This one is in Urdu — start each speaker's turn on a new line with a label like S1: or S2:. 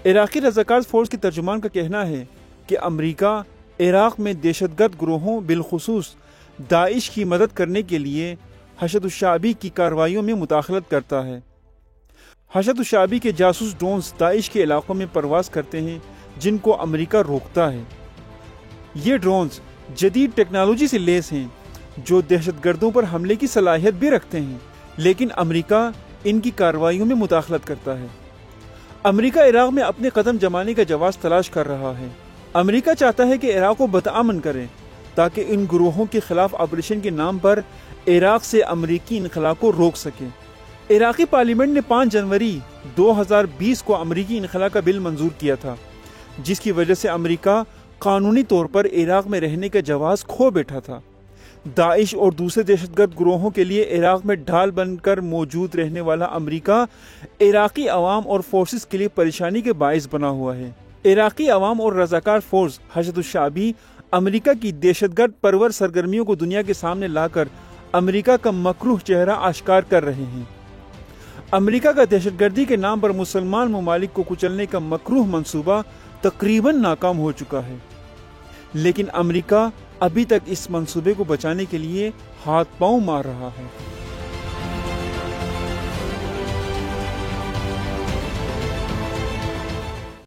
S1: عراقی رضاکار فورس کے ترجمان کا کہنا ہے کہ امریکہ عراق میں دہشت گرد گروہوں بالخصوص داعش کی مدد کرنے کے لیے حشد الشعبی کی کارروائیوں میں مداخلت کرتا ہے۔ حشد الشعبی کے جاسوس ڈرونز داعش کے علاقوں میں پرواز کرتے ہیں جن کو امریکہ روکتا ہے۔ یہ ڈرونز جدید ٹیکنالوجی سے لیس ہیں جو دہشت گردوں پر حملے کی صلاحیت بھی رکھتے ہیں، لیکن امریکہ ان کی کارروائیوں میں مداخلت کرتا ہے۔ امریکہ عراق میں اپنے قدم جمانے کا جواز تلاش کر رہا ہے۔ امریکہ چاہتا ہے کہ عراق کو بتامن کرے تاکہ ان گروہوں کے خلاف آپریشن کے نام پر عراق سے امریکی انخلا کو روک سکے۔ عراقی پارلیمنٹ نے 5 جنوری 2020 کو امریکی انخلا کا بل منظور کیا تھا، جس کی وجہ سے امریکہ قانونی طور پر عراق میں رہنے کا جواز کھو بیٹھا تھا۔ داعش اور دوسرے دہشت گرد گروہوں کے لیے عراق میں ڈھال بن کر موجود رہنے والا امریکہ عراقی عوام اور فورسز کے لیے پریشانی کے باعث بنا ہوا ہے۔ عراقی عوام اور رضاکار فورس حشد الشعبی امریکہ کی دہشت گرد پرور سرگرمیوں کو دنیا کے سامنے لا کر امریکہ کا مکروہ چہرہ آشکار کر رہے ہیں۔ امریکہ کا دہشت گردی کے نام پر مسلمان ممالک کو کچلنے کا مکروہ منصوبہ تقریباً ناکام ہو چکا ہے، لیکن امریکہ ابھی تک اس منصوبے کو بچانے کے لیے ہاتھ پاؤں مار رہا ہے۔